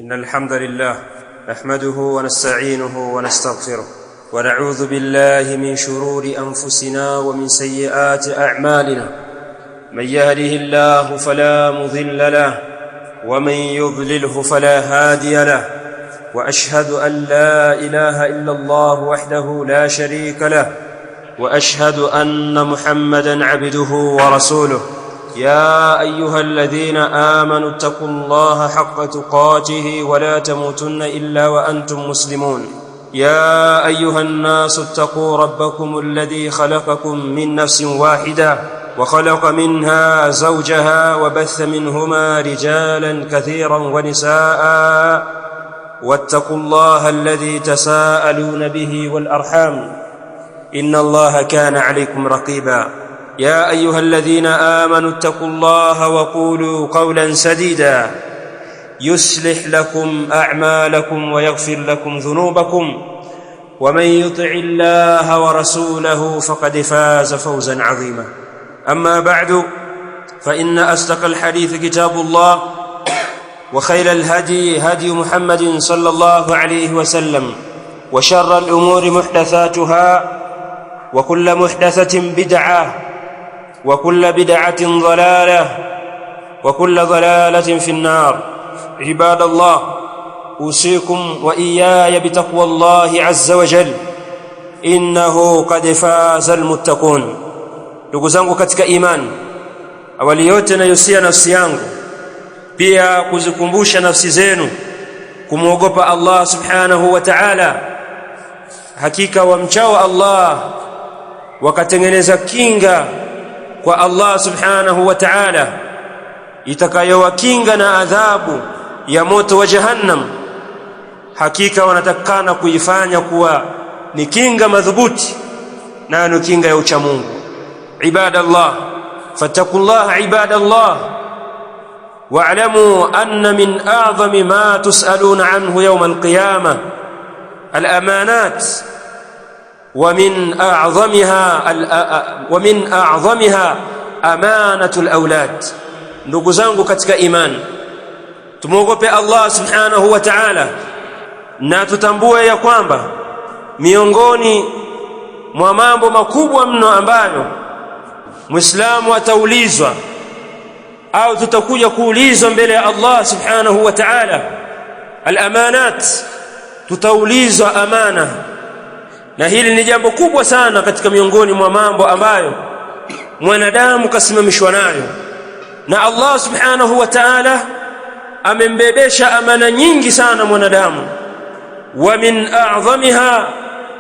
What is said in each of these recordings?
إن الحمد لله نحمده ونستعينه ونستغفره ونعوذ بالله من شرور أنفسنا ومن سيئات أعمالنا. من يهده الله فلا مضل له ومن يضلله فلا هادي له، وأشهد أن لا إله إلا الله وحده لا شريك له، وأشهد أن محمدًا عبده ورسوله. يا أيها الذين آمنوا اتقوا الله حق تقاته ولا تموتن إلا وأنتم مسلمون. يا أيها الناس اتقوا ربكم الذي خلقكم من نفس واحدة وخلق منها زوجها وبث منهما رجالا كثيرا ونساء، واتقوا الله الذي تساءلون به والأرحام إن الله كان عليكم رقيبا. يا أيها الذين آمنوا اتقوا الله وقولوا قولا سديدا يصلح لكم أعمالكم ويغفر لكم ذنوبكم، ومن يطع الله ورسوله فقد فاز فوزا عظيما. أما بعد، فإن أصدق الحديث كتاب الله، وخير الهدي هدي محمد صلى الله عليه وسلم، وشر الأمور محدثاتها، وكل محدثة بدعة، وكل بدعة ضلالة، وكل ضلالة في النار. عباد الله، أوصيكم وإياي بتقوى الله عز وجل، إنه قد فاز المتقون. ndugu zangu katika imani, awali yote nayusia nafsi yangu, pia kuzikumbusha nafsi zenu kumwogopa Allah subhanahu wa ta'ala. Hakika wamchao Allah wakatengeneza kinga kwa Allah subhanahu wa ta'ala itakayowakinga na adhabu ya moto wa jahannam. Hakika wanatakana kuifanya kuwa ni kinga madhubuti, na ni kinga ya ucha Mungu. Ibadallah, fattaqullaha ibadallah, wa'lamu anna min a'zami ma tus'aluna anhu yawm al-qiyamah al-amanat, ومن أعظمها أمانة الأولاد. ndugu zangu katika imani, tumuogope Allah subhanahu wa ta'ala, na tutambue ya kwamba miongoni mwa mambo makubwa mno ambayo Muislamu ataulizwa au tutakuja kuulizwa mbele ya Allah subhanahu wa ta'ala, al-amanat, tutaulizwa amana. Na hili ni jambo kubwa sana katika miongoni mwa mambo ambayo mwanadamu kasimamishwa nayo, na Allah subhanahu wa ta'ala amembebesha amana nyingi sana mwanadamu. Wa min a'zamiha,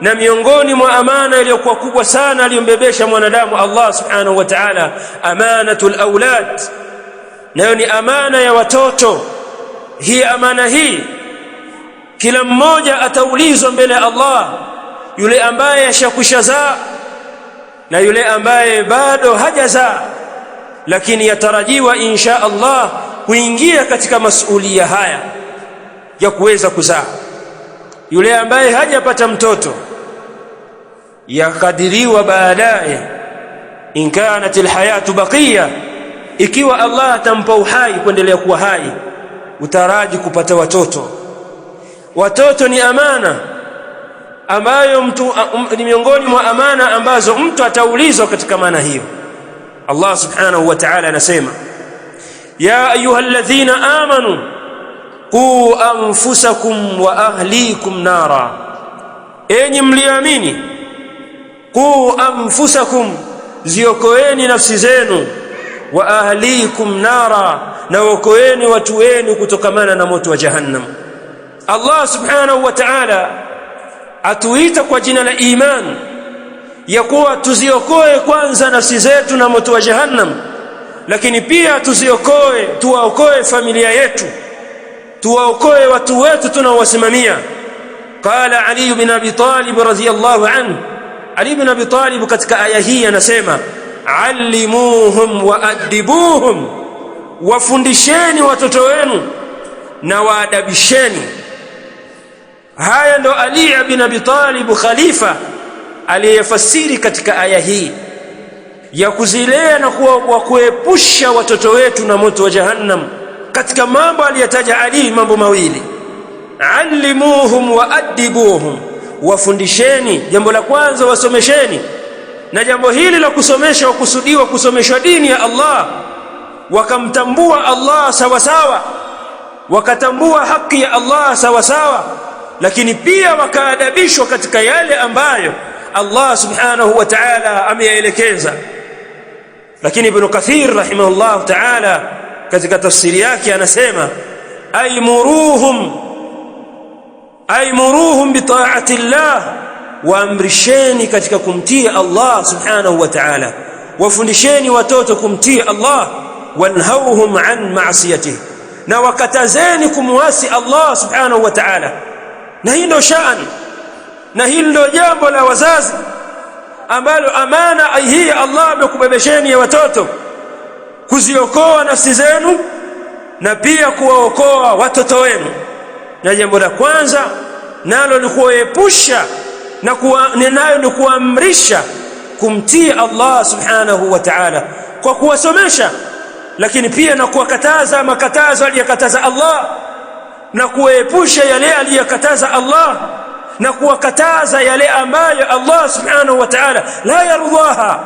na miongoni mwa amana iliyokuwa kubwa sana aliyombebesha mwanadamu Allah subhanahu wa ta'ala, amanatul aulad, nayo ni amana ya watoto. Hii amana hii kila mmoja ataulizwa mbele ya Allah, yule ambaye ashakwisha na yule ambaye bado hajazaa, lakini yatarajiwa insha Allah kuingia katika masulia haya ya kuweza kuzaa. Yule ambaye hajapata mtoto, yakadiriwa baadaye, in kanat alhayatu baqiya, ikiwa Allah atampa uhai kuendelea kuwa hai, utaraji kupata watoto. Watoto ni amana ambayo ni miongoni mwa amana ambazo mtu ataulizwa katika maana hiyo. Allah subhanahu wa ta'ala anasema, ya ayyuhalladhina amanu qu anfusakum wa ahlikum nara, enyi mliamini, qu anfusakum, ziokoeni nafsi zenu, wa ahlikum nara, na okoeni watu wenu kutokamana na moto wa jahannam. Allah subhanahu wa ta'ala atuita kwa jina la iman ya kuwa tuziokoe kwanza nafsi zetu na moto wa jahannam, lakini pia tuwaokoe familia yetu, tuwaokoe watu wetu tunaowasimamia. Qala Ali ibn Abi Talib radhiyallahu anhu, Ali ibn Abi Talib katika aya hii anasema, allimuhum wa adibuhum, wafundisheni watoto wenu na waadabisheni. Haya ndo Ali ibn Abi Talib khalifa aliyefasiri katika aya hii ya kuzilea na kuepusha watoto wetu na moto wa jahannam katika mambo aliyotaja Ali mambo mawili, allimuhum wa adibuhum, wafundisheni. Jambo la kwanza wasomesheni, na jambo hili la kusomesha wakusudiwa kusomeshwa dini ya Allah, wakamtambua Allah sawa sawa, wakatambua haki ya Allah sawa sawa, lakini pia wakaadabishwa katika yale ambayo Allah subhanahu wa ta'ala ameyaelekeza. Lakini Ibn Kathir rahimahullah ta'ala katika tafsiri yake anasema aymuruhum bi ta'ati Allah, waamrisheni katika kumtii Allah subhanahu wa ta'ala, wafundisheni watoto kumtii Allah, wanhauhum an ma'siyatihi, na wakatazeni kumwasi Allah subhanahu wa ta'ala. Na hii ndio shani, na hili ndio jambo la wazazi ambalo amana hii Allah amekubebesheni ya watoto, kuziokoa nafsi zenu na pia kuwaokoa watoto wenu. Na jambo la kwanza nalo ni kuwaepusha nayo ni kuamrisha kumtii Allah subhanahu wa ta'ala kwa kuwasomesha, lakini pia na kuwakataza makatazo aliyokataza Allah, na kuwaepusha yale aliyokataza Allah, na kuwakataza yale ambayo Allah subhanahu wa ta'ala la yardaha,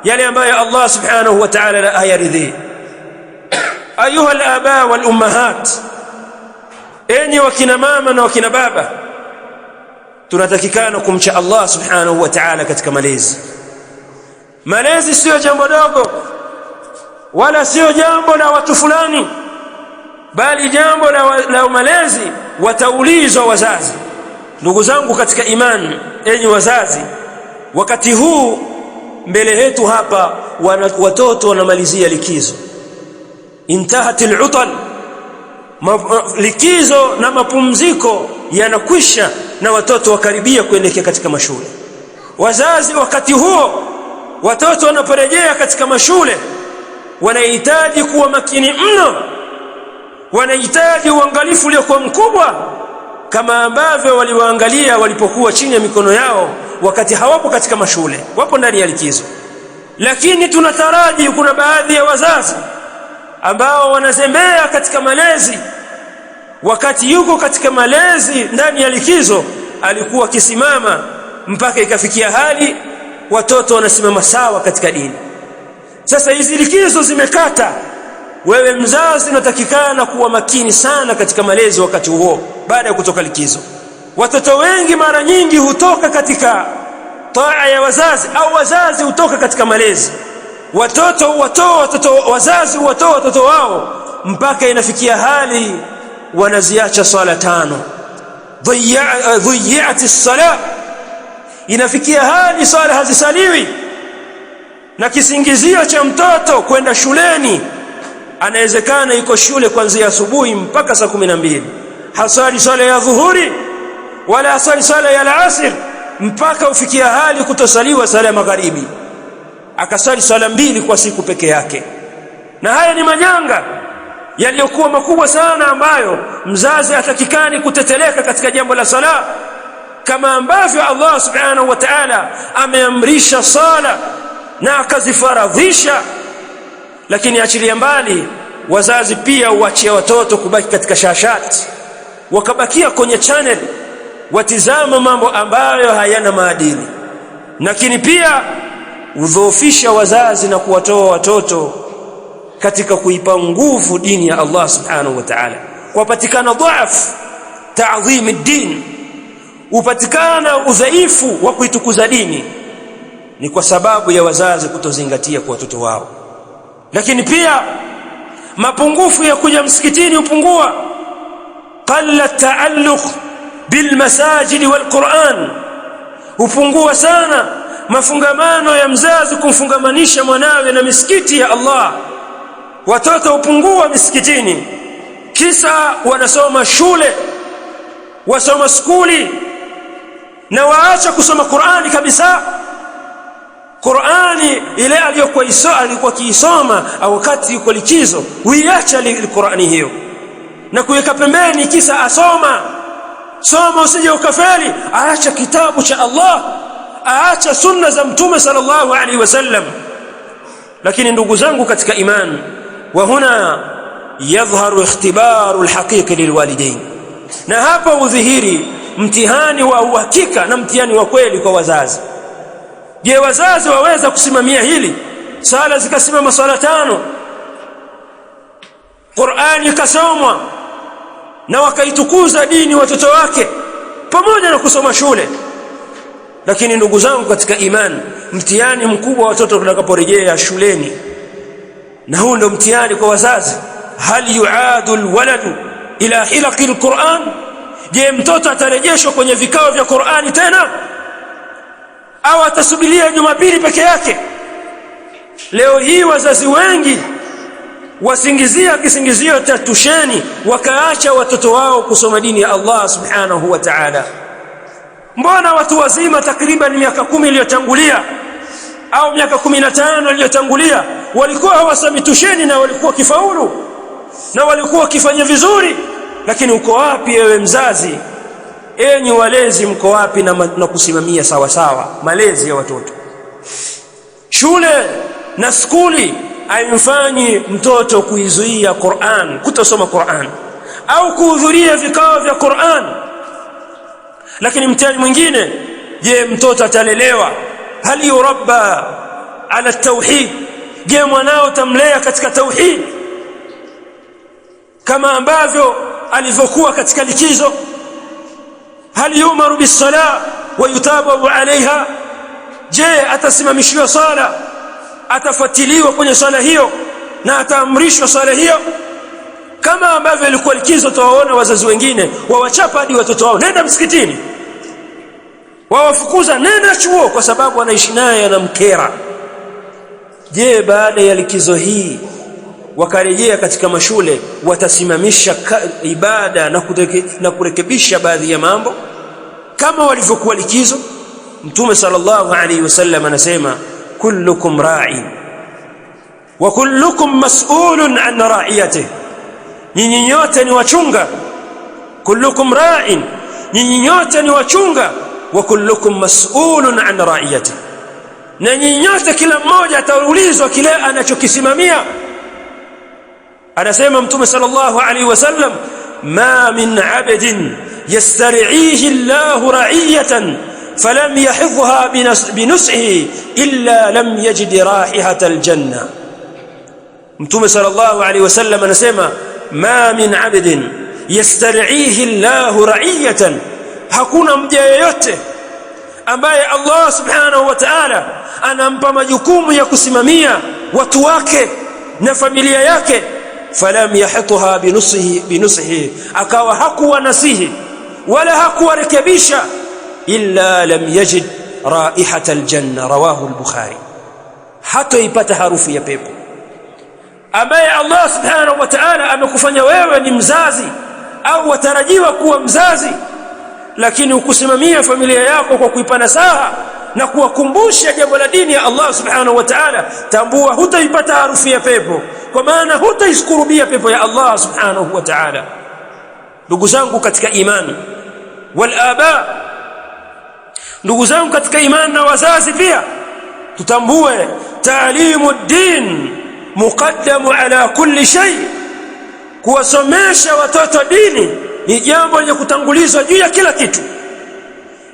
yale ambayo Allah subhanahu wa ta'ala la yaridhi. Ayuha al-aba wal ummahat, enyi wakina mama na wakina baba, tunatakikana kumcha Allah subhanahu wa ta'ala katika malezi. Malezi sio jambo dogo, wala sio jambo la watu fulani, bali jambo la malezi wataulizwa wazazi. Ndugu zangu katika imani, enyi wazazi, wakati huu mbele yetu hapa watoto wanamalizia likizo, intahatil utal, likizo na mapumziko yanakwisha, na watoto wakaribia kuelekea katika mashule. Wazazi wakati huo watoto wanaporejea katika mashule wanahitaji kuwa makini mno, wanahitaji uangalifu uliokuwa mkubwa, kama ambavyo waliwaangalia walipokuwa chini ya mikono yao wakati hawapo katika mashule, wapo ndani ya likizo. Lakini tunataraji kuna baadhi ya wazazi ambao wanazembea katika malezi, wakati yuko katika malezi ndani ya likizo alikuwa kisimama, mpaka ikafikia hali watoto wanasimama sawa katika dini. Sasa hizi likizo zimekata, wewe mzazi unatakikana kuwa makini sana katika malezi wakati huo baada ya kutoka likizo. Watoto wengi mara nyingi hutoka katika taa ya wazazi, au wazazi hutoka katika malezi. Wazazi watoa watoto wao mpaka inafikia hali wanaziacha swala 5, dhiyati as-salah, inafikia hali swala hazisaliwi, na kisingizio cha mtoto kwenda shuleni, anawezekana iko shule kuanzia asubuhi mpaka saa 12, hasali swala ya dhuhuri wala hasali swala ya alasr, mpaka ufikia hali kutosaliwa swala ya magharibi, akasali swala 2 kwa siku peke yake. Na haya ni majanga yaliyokuwa makubwa sana, ambayo mzazi atakikani kuteteleka katika jambo la sala, kama ambavyo Allah subhanahu wa ta'ala ameamrisha sala na akazifaradhisha. Lakini achilia mbali wazazi pia uachia watoto kubaki katika shashati, wakabakia kwenye channel watizama mambo ambayo hayana maadili. Lakini pia udhoofisha wazazi na kuwatoa watoto katika kuipa nguvu dini ya Allah subhanahu wa ta'ala, kupatikana dhaifu ta'dhim ad-din, upatikana udhaifu wa kuitukuza dini, ni kwa sababu ya wazazi kutozingatia kwa watoto wao. Lakini pia mapungufu ya kuja msikitini upungua, qalla ta'alluq bil masajid wal Qur'an, upungua sana mafungamano ya mzazi kumfungamanisha mwanawe na misikiti ya Allah. Watoto upungua misikitini, kisa wanasoma shule, wasoma skuli, na waacha kusoma Qur'ani kabisa. Qur'ani ile alikuwa kiisoma au wakati yuko likizo, huiacha Qur'ani hiyo na kuweka pembeni, kisa asoma. Soma usije ukafeli, aacha kitabu cha Allah, aacha sunna za Mtume sallallahu alaihi wasallam. Lakini ndugu zangu katika imani, wa huna yadhharu ikhtibaru alhaqiqi lilwalidain, na hapa udhihiri mtihani wa uhakika na mtihani wa kweli kwa wazazi. Je, wazazi waweza kusimamia hili? Sala zikasimama sala 5, Qur'ani ikasomwa na wakaitukuza dini watoto wake pamoja na kusoma shule. Lakini ndugu zangu katika imani, mtihani mkubwa watoto tutakaporejea shuleni, na huu ndio mtihani kwa wazazi. Hal yuadu alwaladu ila hilaqi alquran? Je, mtoto atarejeshwa kwenye vikao vya Qur'ani tena au atasubiria Jumapili peke yake? Leo hii wazazi wengi wasingizia kisingizio cha tusheni, wakaacha watoto wao kusoma dini ya Allah subhanahu wa ta'ala. Mbona watu wazima takriban miaka 10 iliyotangulia au miaka 15 iliyotangulia walikuwa hawasomi tusheni na walikuwa kifaulu na walikuwa kifanya vizuri? Lakini uko wapi ewe mzazi? Enyi walezi, mko wapi na kusimamia sawa sawa malezi ya watoto? Shule na skuli haimfanyi mtoto kuizuia Qur'an, kutosoma Qur'an au kuhudhuria vikao vya Qur'an. Lakini mtihani mwingine, je, mtoto atalelewa? Hal yurabba ala tauhid? Je, mwanao tamlea katika tauhid kama ambavyo alivyokuwa katika likizo? Hal yumaru bis-sala wa yutabu alaiha? Je, atasimamishiwa sala, atafuatiliwa kwenye sala hiyo na ataamrishwa sala hiyo? Kama ambavyo ilikuwa likizo, tuwaona wazazi wengine wawachapa hadi watoto wao, nenda msikitini, wawafukuza nenda chuo kwa sababu anaishi naye anamkera. Je, baada ya likizo hii wakarejea katika mashule, watasimamisha ibada na kurekebisha baadhi ya mambo kama walivyokuwa likizo? Mtume sallallahu alaihi wasallam anasema, kullukum ra'in wa kullukum mas'ulun an ra'iyatihi, nyinyi nyote ni wachunga. Kullukum ra'in, nyinyi nyote ni wachunga. Wa kullukum mas'ulun an ra'iyatihi, na nyinyi nyote kila mmoja ataulizwa kile anachokisimamia. Anasema Mtume sallallahu alaihi wasallam, ma min 'abdin yastari'ihi Allahu ra'iyatan falam yahidhha binus'ihi illa lam yajid ra'ihata aljanna. Mtume sallallahu alaihi wasallam anasema, ma min 'abdin yastari'ihi Allahu ra'iyatan, hakuna mja yeyote ambaye Allah subhanahu wa ta'ala anampa majukumu ya kusimamia watu wake na familia yake, falam yahitha binusihi, akawa hakuwa nasihi wala hakuwa rekebisha, illa lam yajid raihata aljanna, rawahu al-Bukhari, hatoipata harufu ya pepo. Ambaye Allah subhanahu wa ta'ala amekufanya wewe ni mzazi au watarajiwa kuwa mzazi, lakini ukusimamia familia yako kwa kuipa nasaha na kuwakumbusha jambo la dini ya Allah subhanahu wa ta'ala, tambua hutaipata harufu ya pepo, kwa maana hutaiskurubia pepo ya Allah subhanahu wa ta'ala. Ndugu zangu katika imani, wal aba, ndugu zangu katika imani na wazazi pia, tutambue taalimu din muqaddamu ala kulli shay. Kuwasomesha watoto dini ni jambo lenye kutangulizwa juu ya kila kitu.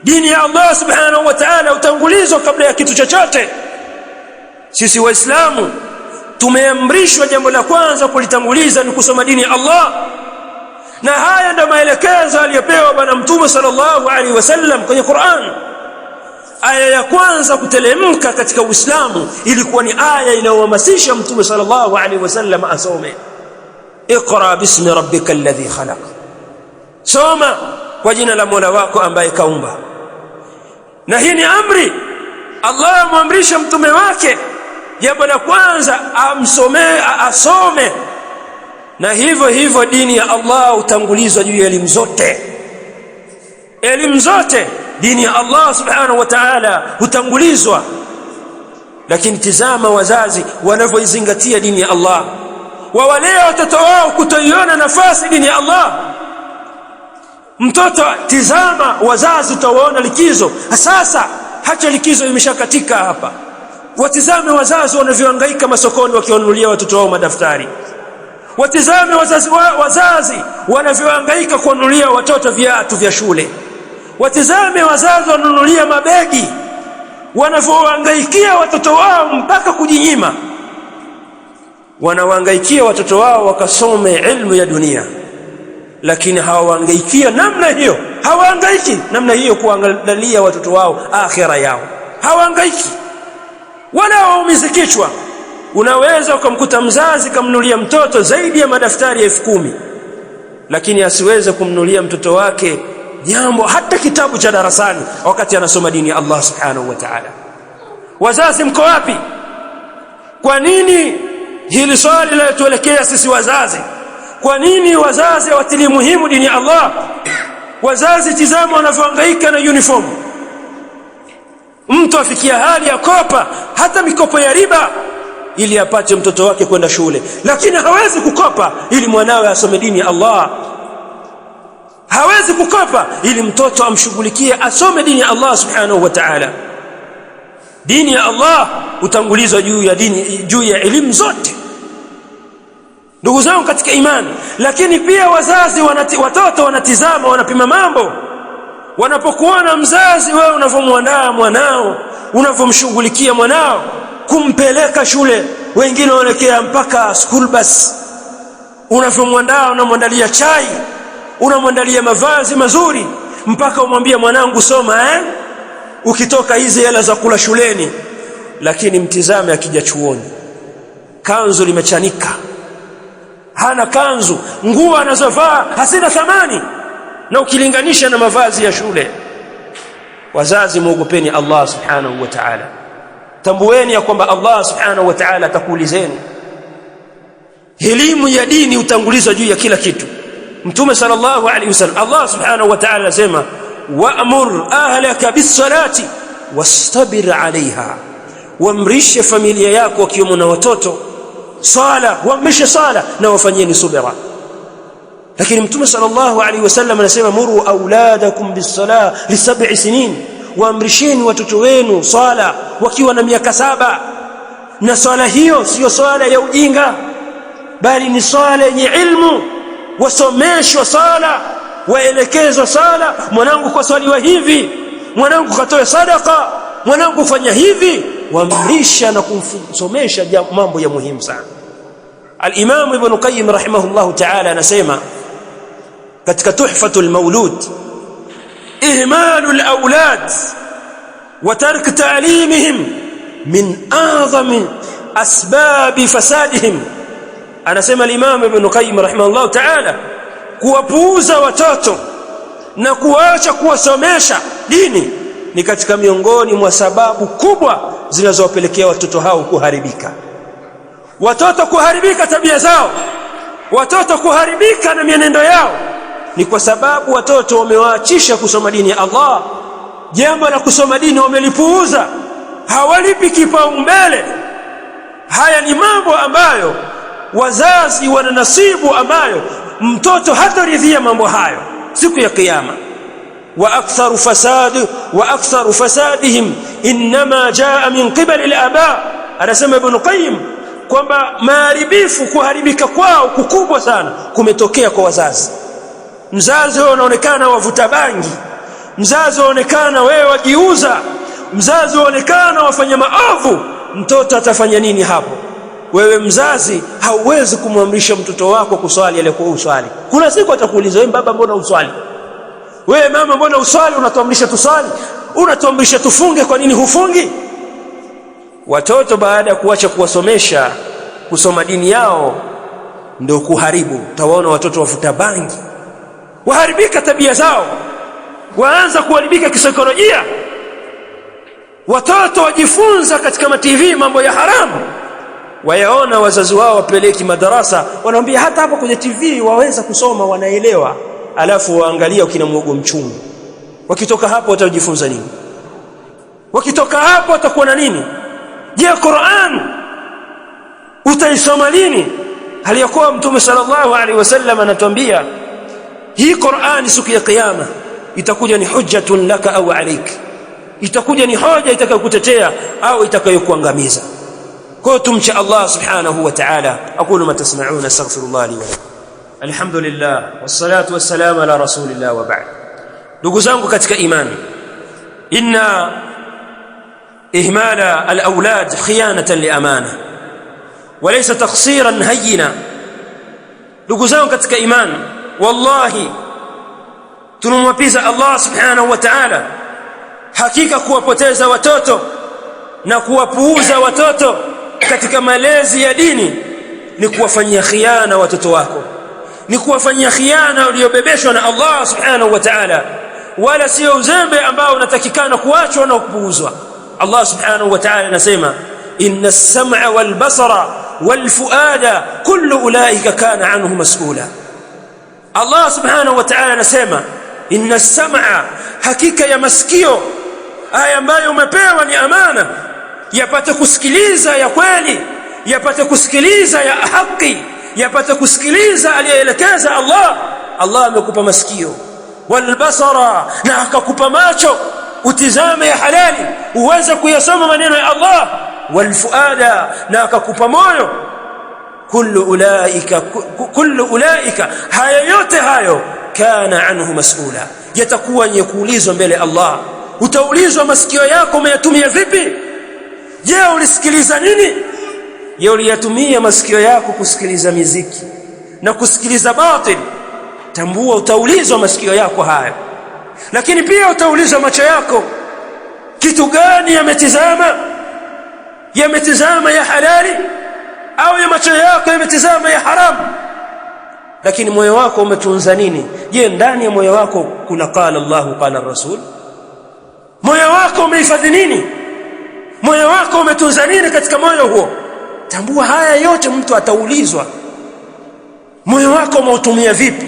Dini ya Allah subhanahu wa ta'ala utangulizwa kabla ya kitu chochote. Sisi waislamu tumeamrishwa jambo la kwanza kulitanguliza ni kusoma dini ya Allah, na haya ndio maelekezo aliyopewa bwana Mtume sallallahu alaihi wasallam kwenye Qur'an. Aya ya kwanza kutelemka katika Uislamu ilikuwa ni aya inayohamasisha Mtume sallallahu alaihi wasallam asome, iqra bismi rabbikal ladhi khalaq, soma kwa jina la Mola wako ambaye kaumba. Na hii ni amri Allah amamrisha mtume wake, jambo la kwanza asome. Na hivyo hivyo dini ya Allah utangulizwa juu ya elimu zote, dini ya Allah subhanahu wa ta'ala utangulizwa. Lakini tizama wazazi wanavyoizingatia dini ya Allah, wawalea watoto wao kutoiona nafasi dini ya Allah. Mtoto, tizama wazazi utawaona likizo sasa, hata likizo imeshakatika hapa. Watizame wazazi wanavyohangaika masokoni wakiwanunulia watoto wao madaftari, Watizame wazazi wanavyohangaika kununulia watoto viatu vya shule. Watizame wazazi wananunulia mabegi, wanavyohangaikia watoto wao mpaka kujinyima. Wanawahangaikia watoto wao wakasome ilmu ya dunia, lakini hawahangaikia namna hiyo. Hawahangaiki namna hiyo kuangalia watoto wao akhira yao. Hawahangaiki wala waumize kichwa. Unaweza ukamkuta mzazi kamnunulia mtoto zaidi ya madaftari 10,000, lakini asiweze kumnunulia mtoto wake jambo hata kitabu cha darasani wakati anasoma dini ya Allah subhanahu wa ta'ala. Wazazi mko wapi? Kwa nini hili swali linatuelekea sisi wazazi? Kwa nini wazazi hawatili muhimu dini ya Allah? Wazazi tizama wanavyohangaika na uniform. Mtu afikia hali ya kopa hata mikopo ya riba ili apate mtoto wake kwenda shule, lakini hawezi kukopa ili mwanawe asome dini ya Allah. Hawezi kukopa ili mtoto amshughulikie asome dini ya Allah subhanahu wa ta'ala. Dini ya Allah utangulizwa juu ya elimu zote, ndugu zangu katika imani. Lakini pia wazazi watoto wanatizama, wanapima mambo. Wanapokuona mzazi wewe unavyomuandaa mwanao, unavyomshughulikia mwanao kumpeleka shule, wengine wanaelekea mpaka school bus, unavyomwandaa, unamwandalia chai, unamwandalia mavazi mazuri, mpaka umwambie mwanangu soma ukitoka hizi hela za kula shuleni. Lakini mtizame akija chuoni, kanzu limechanika, hana kanzu, nguo anazovaa hasina thamani na ukilinganisha na mavazi ya shule. Wazazi muogopeni Allah subhanahu wa ta'ala. Tambueni ya kwamba Allah subhanahu wa ta'ala atakuulizeni. Elimu ya dini utangulizwa juu ya kila kitu. Mtume sallallahu alaihi wasallam, Allah subhanahu wa ta'ala anasema wa'mur ahlaka bis-salati wastabir 'alayha, waamrishe familia yako wakiwemo na watoto sala, waamrishe sala na wafanyeni subira. Lakini Mtume sallallahu alaihi wasallam anasema muru auladakum bis-salah li 7 sinin, waamrisheni watoto wenu sala wakiwa na miaka 7. Na swala hiyo sio swala ya ujinga, bali ni swala yenye ilmu. Wasomeshwa sala, waelekezwa sala. Mwanangu kwa swaliwa hivi, mwanangu katoe sadaka, mwanangu fanya hivi. Waamrisha na kumsomesha mambo ya muhimu sana. Al-Imam Ibn Qayyim rahimahullahu ta'ala anasema katika Tuhfatul Mawlud, ihmalul awlad wa tark ta'limihim min a'zami asbab fasadihim. Anasema al-Imam Ibn Qayyim rahimahullahu ta'ala, kuwapuuza watoto na kuacha kuwasomesha dini ni katika miongoni mwa sababu kubwa zinazowapelekea watoto hao kuharibika. Watoto kuharibika tabia zao, watoto kuharibika na mienendo yao, ni kwa sababu watoto wamewaachisha kusoma dini ya Allah. Jambo la kusoma dini wamelipuuza, hawalipi kipaumbele. Haya ni mambo ambayo wazazi wana nasibu, ambayo mtoto hataridhia mambo hayo siku ya kiyama. wa aktharu fasadihim inma jaa min qibali al-aba. Anasema Ibn Qayyim kwamba maharibifu, kuharibika kwao kukubwa sana kumetokea kwa wazazi. Mzazi wewe unaonekana wavuta bangi, mzazi unaonekana wewe wajiuza, mzazi unaonekana wafanya maovu, mtoto atafanya nini hapo? Wewe mzazi hauwezi kumwamrisha mtoto wako kuswali aliyekuwa uswali. Kuna siku atakuuliza, wewe baba mbona uswali? Wewe mama mbona uswali? Unatuamrisha tuswali, unatuamrisha tufunge, kwa nini hufungi? Watoto baada ya kuacha kuwasomesha kusoma dini yao ndio kuharibu. Utawaona watoto wafuta bangi, waharibika tabia zao, waanza kuharibika kisaikolojia. Watoto wajifunza katika ma-TV mambo ya haramu, wayaona wazazi wao wapeleki madarasa, wanaambia hata hapa kwenye TV waweza kusoma, wanaelewa. Alafu waangalia ukina mwogo mchungu. Wakitoka hapo watajifunza nini? Wakitoka hapo watakuwa na nini? Je, Qur'an utaisoma lini? Hali ya kuwa Mtume sallallahu alaihi wasallam anatuambia hii Qur'an siku ya kiyama itakuja ni hujjatun laka au alayk, itakuja ni hoja itakayokutetea au itakayokuangamiza. tumche Allah subhanahu wa ta'ala. Aqulu ma tasma'un, astaghfirullah li wa lakum. Alhamdulillah wassalatu wassalamu ala rasulillah wa ba'd. Ndugu zangu katika imani, inna ihmala al-awlad khiyanatan li amana wa laysa taqsiran hayyina. Ndugu zangu katika imani, wallahi tunamwapiza Allah subhanahu wa ta'ala, hakika kuwapoteza watoto na kuwapuuza watoto katika malezi ya dini ni kuwafanyia khiana watoto wako, ni kuwafanyia khiana uliobebeshwa na Allah subhanahu wa ta'ala, wala sio uzembe ambao unatakikana kuachwa na kupuuzwa. Allah subhanahu wa ta'ala anasema inna as-sam'a wal basara wal fuada kullu ulaika kana anhu mas'ula. Allah subhanahu wa ta'ala anasema inna as-sam'a, hakika ya masikio haya ambayo umepewa ni amana, yapate kusikiliza ya kweli, yapate kusikiliza ya haki, yapate kusikiliza aliyeelekeza Allah. Allah amekupa masikio. Wal basara, na akakupa macho utizame ya halali uweze kuyasoma maneno ya Allah. Wal fuada, na akakupa moyo. Kullu ulaika, haya yote hayo kana anhu mas'ula, yatakuwa ni kuulizwa mbele Allah. Utaulizwa masikio yako umeyatumia vipi? Je, ulisikiliza nini? Je, uliyatumia masikio yako kusikiliza muziki na kusikiliza batil? Tambua utaulizwa masikio yako hayo. Lakini pia utaulizwa macho yako, kitu gani yametizama? Yametizama ya halali au ya macho yako yametizama ya haramu? Lakini moyo wako umetunza nini? Je, ndani ya moyo wako kuna qala Allahu qala Rasul? Moyo wako umehifadhi nini? Moyo wako umetunza nini katika moyo huo? Tambua haya yote mtu ataulizwa. Moyo wako umeutumia vipi?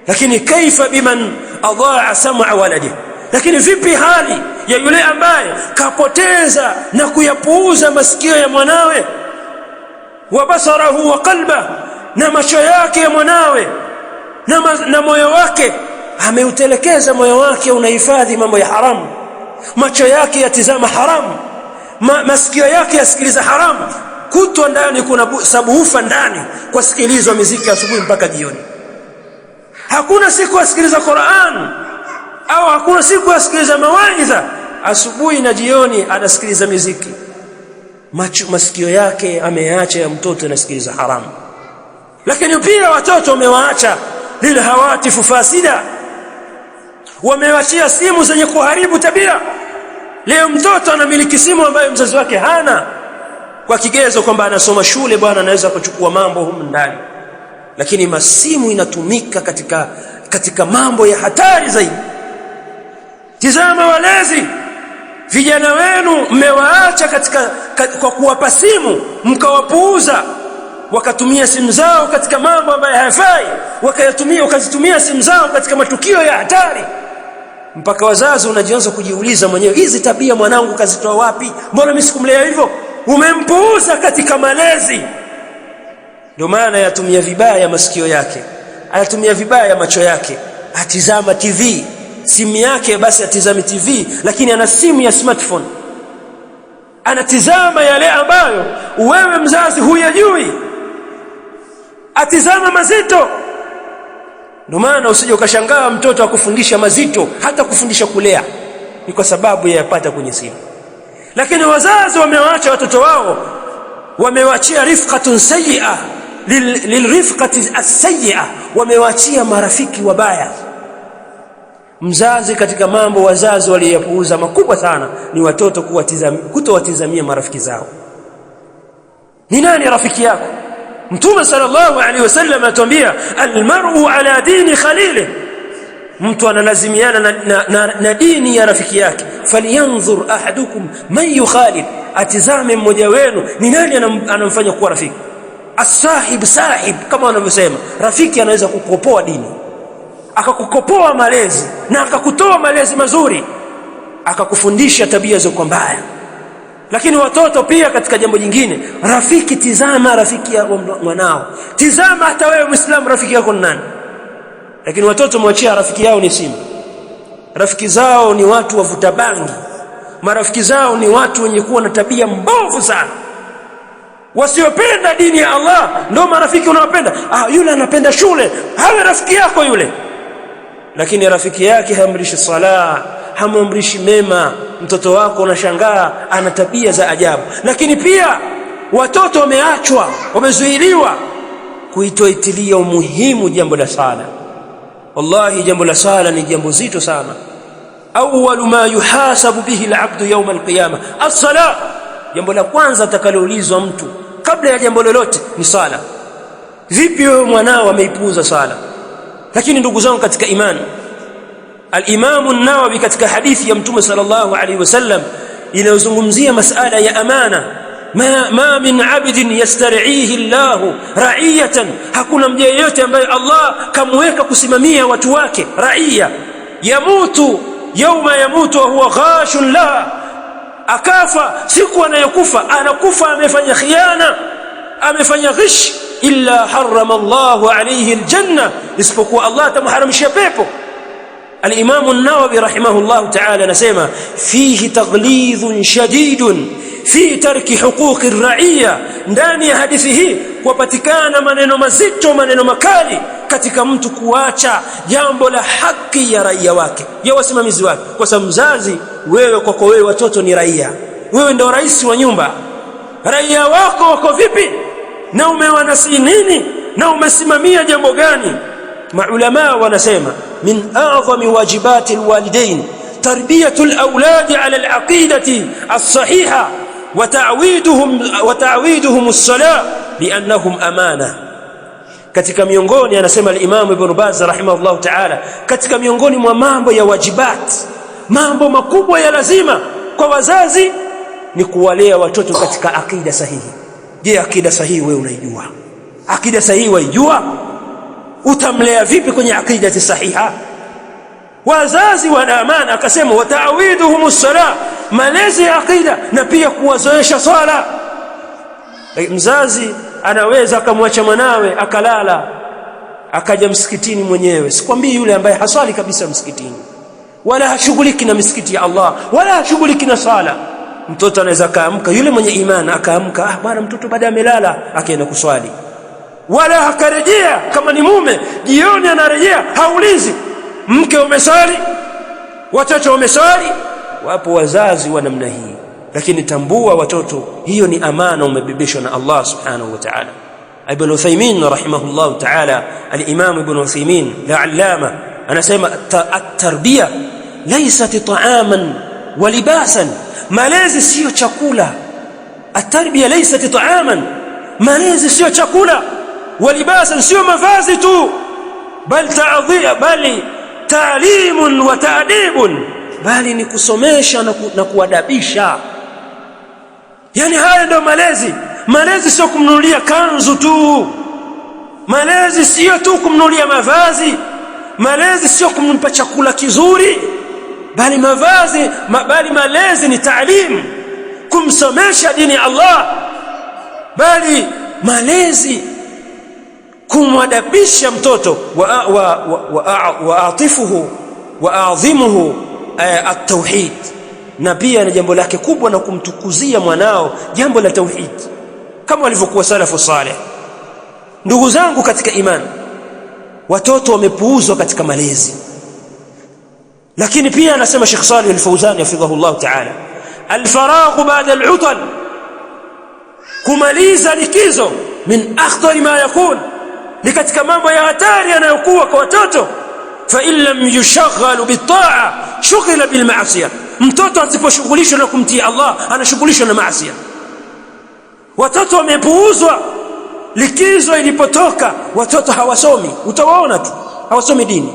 Lakini kaifa biman adaa sam'a waladi, lakini vipi hali ya yule ambaye kapoteza na kuyapuuza masikio ya mwanawe, wa basarahu wa qalba, na macho yake ya mwanawe na moyo wake ameutelekeza. Moyo wake unahifadhi mambo ya haramu, macho yake yatizama haramu, masikio yake yasikiliza haramu. Kutwa ndani kuna sabuhufa ndani kwa sikilizwa muziki asubuhi mpaka jioni. Hakuna siku asikiliza Qur'an, au hakuna siku asikiliza mawaidha. Asubuhi na jioni anasikiliza muziki. Masikio yake ameacha ya mtoto anasikiliza haramu. Lakini pia watoto wamewaacha lile hawatifu fasida, wamewachia simu zenye kuharibu tabia. Leo mtoto anamiliki simu ambayo mzazi wake hana, kwa kigezo kwamba anasoma shule, bwana anaweza kuchukua mambo humu ndani. Lakini masimu inatumika katika mambo ya hatari zaidi. Tizama walezi, vijana wenu mmewaacha kwa kuwapa simu, mkawapuuza, wakatumia simu zao katika mambo ambayo hayafai, wakazitumia simu zao katika matukio ya hatari. Mpaka wazazi unajianza kujiuliza mwenyewe, hizi tabia mwanangu kazitoa wapi? Mbona mimi sikumlea hivyo? Umempuuza katika malezi. Ndio maana yatumia vibaya masikio yake, anatumia vibaya macho yake, atizama TV, simu yake basi atizame TV, lakini ana simu ya smartphone, anatizama yale ambayo wewe mzazi huyajui, atizama mazito. Ndio maana usije ukashangaa mtoto akufundisha mazito, hata kufundisha kulea, ni kwa sababu yapata kwenye simu. Lakini wazazi wamewaacha watoto wao, wamewachia rifqatun sayyi'a lilrifqati as-sayyi'a, wamewachia marafiki wabaya. Mzazi katika mambo wazazi waliyapuuza makubwa sana ni watoto kutowatizamia marafiki zao. Ni nani rafiki yako? Mtume sallallahu alaihi wasallam atuambia almar'u ala dini khalilihi, mtu analazimiana na dini ya rafiki yake. Falyanzur ahadukum man yukhalil, atizame mmoja wenu ni nani anamfanya kuwa rafiki. As-sahib sahib, kama wanavyosema, rafiki anaweza kukopoa dini, akakukopoa malezi na akakutoa malezi mazuri, akakufundisha tabia zako mbaya. Lakini watoto pia katika jambo jingine, rafiki, tizama rafiki ya mwanao, tizama hata wewe Muislamu rafiki yako ni nani. Lakini watoto mwachia rafiki yao ni simu, rafiki zao ni watu wavuta bangi, marafiki zao ni watu wenye kuwa na tabia mbovu sana. wasiopenda dini ya Allah ndio marafiki unawapenda. Yule anapenda shule, hawe rafiki yako yule. Lakini rafiki yake hamrishi sala, hamamrishi mema, mtoto wako unashangaa ana tabia za ajabu. Lakini pia watoto wameachwa, wamezuiliwa kuitoitilia umuhimu jambo la sala. Wallahi jambo la sala ni jambo zito sana. Awwalu ma yuhasabu bihi al-'abdu yawm al-qiyamah as-salah. Jambo la kwanza atakaloulizwa mtu kabla ya jambo lolote ni sala. Vipi wewe mwanao ameipuuza sala? Lakini ndugu zangu katika imani, al-Imam an-Nawawi katika hadithi ya Mtume sallallahu alaihi wasallam inayozungumzia masala ya amana, ma min 'abdin yastar'ihi Allah ra'iyatan, hakuna mja yeyote ambaye Allah kamweka kusimamia watu wake raia, yamutu yawma yamutu wa huwa ghashun la, akafa siku anayokufa anakufa amefanya khiana, amefanya ghish, illa harrama Allahu alayhi aljanna, isipokuwa Allah tamharamishia pepo. Al-Imam an-Nawawi rahimahullah ta'ala anasema fihi taghlidhun shadidun fi tarki huquqi ar-ra'iyya, ndani ya hadithi hii kupatikana maneno mazito, maneno makali katika mtu kuacha jambo la haki ya raia wake, ya wasimamizi wake. Kwa sababu mzazi, wewe kwako wewe watoto ni raia, wewe ndio rais wa nyumba. Raia wako wako vipi na umewanasi nini na umesimamia jambo gani? Maulama wanasema min a'zami wajibati alwalidain tarbiyatu alawlad ala alaqidati as-sahiha wa ta'widuhum as-salah li'annahum amana. Katika miongoni, anasema al-Imam Ibn Baz rahimahullah ta'ala, katika miongoni mwa mambo ya wajibat, mambo makubwa ya lazima kwa wazazi ni kuwalea watoto katika akida sahihi. Je, akida sahihi wewe unaijua? Akida sahihi waijua? Utamlea vipi kwenye akida sahiha? Wazazi wana amana, akasema wata'widuhumus salah, malezi ya akida na pia kuwazoesha swala. Mzazi anaweza akamwacha mwanawe akalala akaja msikitini mwenyewe, sikwambii yule ambaye haswali kabisa msikitini wala hashughuliki na misikiti ya Allah wala hashughuliki na sala. Mtoto anaweza kaamka, yule mwenye imani akaamka, bwana mtoto baada amelala akaenda kuswali, wala akarejea. Kama ni mume jioni anarejea, haulizi mke umeswali, watoto wameswali. Wapo wazazi wa namna hii, lakini tambua watoto, hiyo ni amana umebebeshwa na Allah subhanahu wa ta'ala. Ibn Uthaymeen rahimahullah ta'ala, al-Imam Ibn Uthaymeen al-Allama anasema at-tarbiya laysat ta'aman wa libasan, malezi sio chakula. At-tarbiya laysat ta'aman, malezi sio chakula, wa libasan sio mavazi tu, bal ta'limun wa ta'dibun, bali ni kusomesha na kuadabisha. Yani haya ndio malezi. Malezi sio kumnunulia kanzu tu, malezi sio tu kumnunulia mavazi, malezi sio kumpa chakula kizuri, bali malezi ni ta'lim, kumsomesha dini ya Allah, bali malezi kumwadabisha mtoto wa atifuhu wa a'dhimuhu at-tauhid, na pia na jambo lake kubwa na kumtukuzia mwanao jambo la tauhid kama walivyokuwa salafu salih. Ndugu zangu katika imani, watoto wamepuuzwa katika malezi. Lakini pia anasema Sheikh Salih al-Fawzan hafidhahullah ta'ala, al-faragh ba'da al-'utal, kumaliza likizo min akhdari ma yakun, ni katika mambo ya hatari yanayokuwa kwa watoto. Fa in lam yushaghalu bit-ta'a shughila bil ma'siyah, mtoto asiposhughulishwa na kumtii Allah anashughulishwa na maasi. Watoto wamepuuzwa. Likizo ilipotoka watoto hawasomi, utawaona tu hawasomi dini.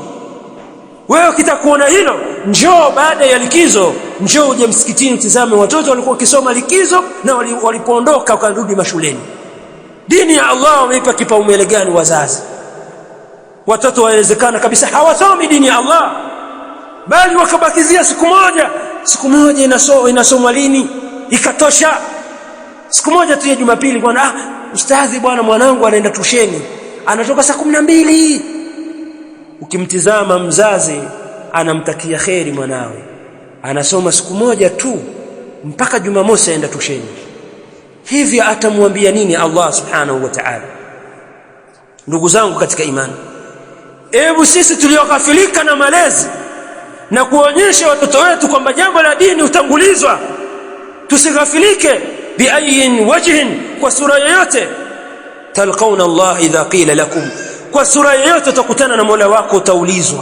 Wewe ukitakuona hilo, njoo baada ya likizo, njoo uje msikitini utizame watoto walikuwa wakisoma likizo na walipoondoka wakarudi mashuleni. Dini ya Allah wameipa kipaumbele gani wazazi? Watoto waelezekana kabisa hawasomi dini ya Allah, bali wakabakizia siku moja inasomwa lini ikatosha. Siku moja tu ya Jumapili, bwana ustadhi, bwana mwanangu anaenda tusheni, anatoka saa 12. Ukimtizama mzazi anamtakia kheri mwanawe, anasoma siku moja tu mpaka Jumamosi aenda tusheni. hivi atamwambia nini Allah subhanahu wa ta'ala? Ndugu zangu katika imani, hebu sisi tuliokafilika na malezi na kuonyesha watoto wetu kwamba jambo la dini utangulizwa, tusighafilike biayin wajhin, kwa sura yoyote. Talqauna Allah idha qila lakum, kwa sura yoyote utakutana na Mola wako utaulizwa.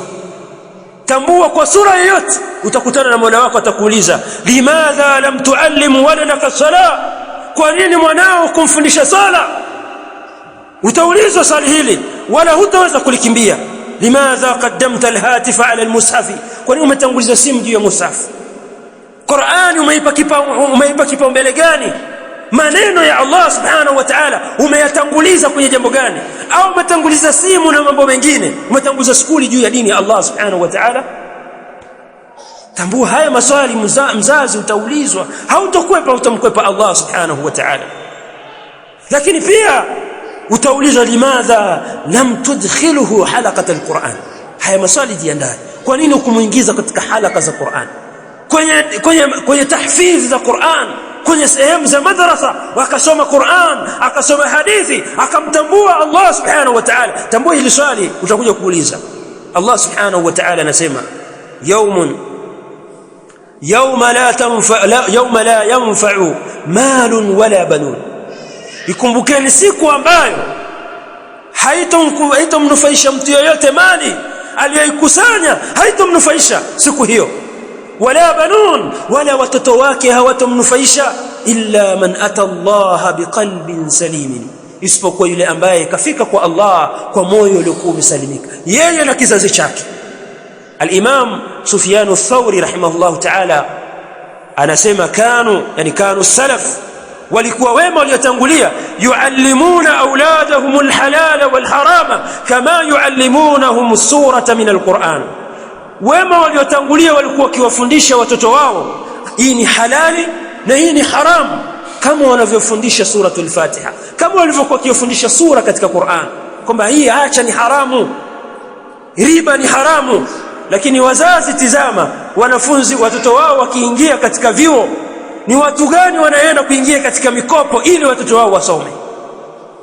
Tambua kwa sura yoyote utakutana na Mola wako atakuuliza, limadha lam tuallim waladaka sala, kwa nini mwanao kumfundisha sala? Utaulizwa swali hili wala hutaweza kulikimbia. Limadha qaddamta alhatifa ala almushafi, kwa nini umetanguliza simu juu ya mushafu? Qur'ani umeipa kipaumbele gani? Maneno ya Allah subhanahu wa ta'ala umeyatanguliza kwenye jambo gani? Au umetanguliza simu na mambo mengine? Umetanguliza skuli juu ya dini ya Allah subhanahu wa ta'ala? Tambua haya maswali mzazi utaulizwa, hautakwepa, utamkwepa Allah subhanahu wa ta'ala. Lakini pia utaulizwa, limadha lam tudkhiluhu halaqat alquran, haya maswali jiandae. Kwa nini ukumuingiza katika halaka za Qur'an, kwenye tahfidhi za Qur'an, kwenye sehemu za madrasa, wakasoma Qur'an, akasoma hadithi, akamtambua Allah subhanahu wa ta'ala? Tambua hili swali utakuja kuuliza. Allah subhanahu wa ta'ala anasema, yawma la yanfa'u malun wala banun, ikumbukeni siku ambayo haitomnufaisha mtu yoyote, mali aliyoikusanya haitomnufaisha siku hiyo, wala banun, wala watoto wake hawatomnufaisha, illa man ata Allah biqalbin salim, isipokuwa yule ambaye kafika kwa Allah kwa moyo uliokuwa umesalimika, yeye na kizazi chake. Al-Imam Sufyan ath-Thawri rahimahullah ta'ala anasema, kanu salaf, walikuwa wema waliotangulia, yuallimuna auladahum alhalala walharama kama yuallimunahum as-surata min al-Qur'an. Wema waliotangulia walikuwa wakiwafundisha watoto wao hii ni halali na hii ni haramu, kama wanavyofundisha suratul Fatiha, kama walivyokuwa wakiwafundisha sura katika Qur'an kwamba hii acha ni haramu, riba ni haramu. Lakini wazazi, tizama, wanafunzi watoto wao wakiingia katika vyuo, ni watu gani wanaenda kuingia katika mikopo ili watoto wao wasome?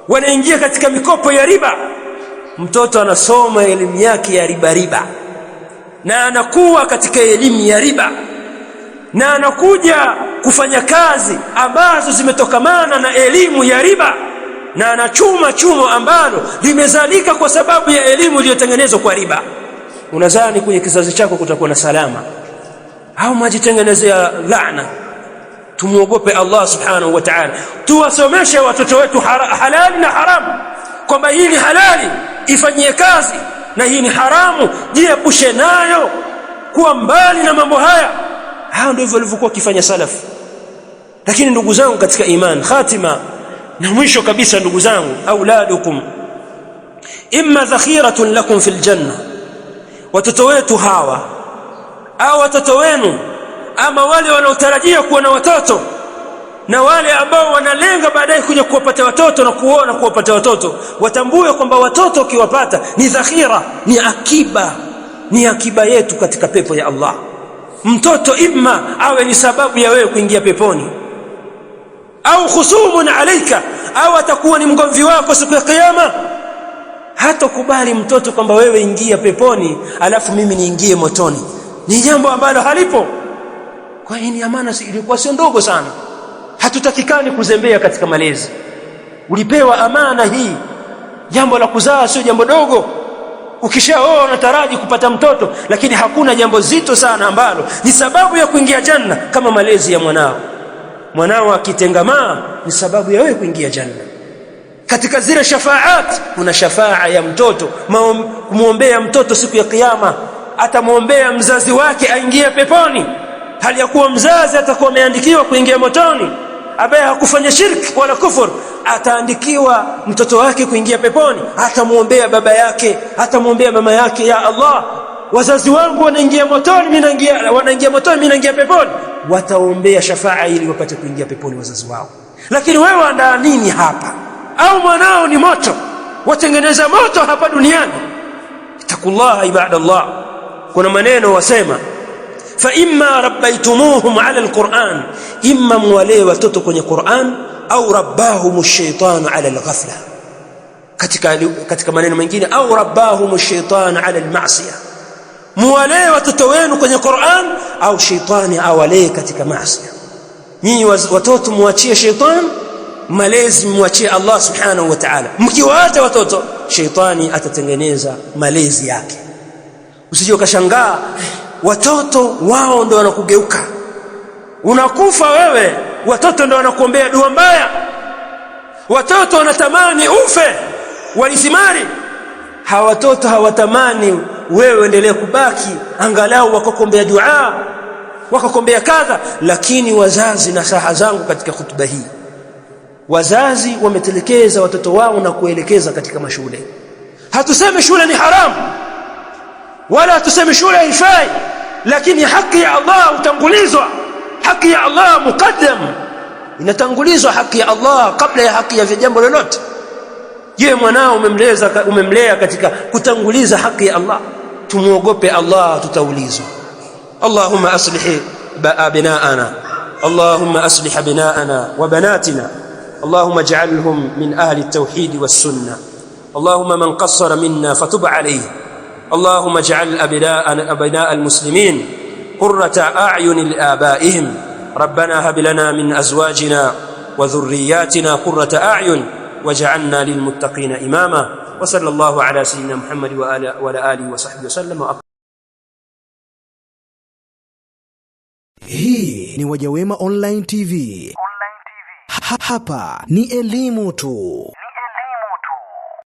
Wanaingia katika mikopo ya riba. Mtoto anasoma elimu yake ya riba na anakuwa katika elimu ya riba, na anakuja kufanya kazi ambazo zimetokamana na elimu ya riba, na anachuma chumo ambalo limezalika kwa sababu ya elimu iliyotengenezwa kwa riba. Unadhani kwenye kizazi chako kutakuwa na salama au majitengenezea laana? Tumuogope Allah subhanahu wa ta'ala, tuwasomeshe watoto wetu halali na haramu, kwamba hii ni halali ifanyie kazi na hii ni haramu jiepushe nayo, kuwa mbali na mambo haya. Hao ndio walivyokuwa kifanya salaf. Lakini ndugu zangu katika iman, khatima na mwisho kabisa, ndugu zangu, auladukum imma dhakhiratun lakum fil janna, watoto wetu hawa au watoto wenu, ama wale wanaotarajia kuwa na watoto na wale ambao wanalenga baadaye kuja kuwapata watoto na kuona kuwapata watoto, watambue kwamba watoto ukiwapata ni dhakhira, ni akiba yetu katika pepo ya Allah. Mtoto imma awe ni sababu ya wewe kuingia peponi, au khusumun alaika, au atakuwa ni mgomvi wako siku ya kiyama. Hata kubali mtoto kwamba wewe ingia peponi alafu mimi niingie motoni, ni jambo ambalo halipo. Kwa hiyo ni amana ilikuwa sio ndogo sana. Hatutakikani kuzembea katika malezi. Ulipewa amana hii. Jambo la kuzaa sio jambo dogo. Ukishaoa unataraji kupata mtoto, lakini hakuna jambo zito sana ambalo ni sababu ya kuingia janna kama malezi ya mwanao. Mwanao akitengamaa ni sababu ya wewe kuingia janna. Katika zile shafaat kuna shafaa ya mtoto, kumuombea mtoto siku ya kiyama. Atamuombea mzazi wake aingie peponi, hali ya kuwa mzazi atakuwa ameandikiwa kuingia motoni. Ambaye hakufanya shirki wala kufur ataandikiwa mtoto wake kuingia peponi. Atamuombea baba yake, atamuombea mama yake, ya Allah, wazazi wangu wanaingia motoni, mimi naingia peponi. Wataombea shafaa ili wapate kuingia peponi wazazi wao. Lakini wewe andaa nini hapa? Au mwanao ni moto, watengeneza moto hapa duniani. Taqullaha ibadallah. Kuna maneno wasema, fa imma rabbaytumuhum ala alquran, imma muwale watoto kwenye Qur'an, au rabbahumush shaitanu ala alghafla. Katika maneno mengine, au rabbahumush shaitanu ala almasiyah, muwalee watoto wenu kwenye Qur'an au shaitani awalee katika maasi. Nyinyi watoto muachie shaitani, malezi muachie Allah subhanahu wa ta'ala. Mkiwaacha watoto, shaitani atatengeneza malezi yake. Usije ukashangaa watoto wao ndio wanakugeuka, unakufa wewe, watoto ndio wanakuombea dua mbaya. Watoto wanatamani ufe walisimari. Hawa watoto hawatamani wewe endelee kubaki, angalau wakakuombea dua, wakakuombea kadha. Lakini wazazi, na saha zangu katika hutuba hii, wazazi wametelekeza watoto wao na kuelekeza katika mashule. Hatusemi shule ni haramu, wala hatusemi shule haifai, lakini haki ya Allah utangulizwa. Haki ya Allah mukaddam, inatangulizwa haki ya Allah kabla ya haki ya jambo lolote. Je, mwanao umemlea katika kutanguliza haki ya Allah? Tumuogope Allah, tutaulizwa. Allahumma aslih abnaana, Allahumma aslih abnaana wa banatina, Allahumma ij'alhum min ahli at-tauhid was-sunnah. Allahumma man qassara minna fatub alayhi. Allahumma ij'al abnaa al-muslimin qurrata a'yun li-abaihim. Rabbana hab lana min azwajina wa dhurriyyatina qurrata a'yun waj'alna lil-muttaqina imama. Wa sallallahu ala sayyidina Muhammad wa ala alihi wa sahbihi wasallam. Hii ni Wajawema Online TV. Hapa ni elimu tu.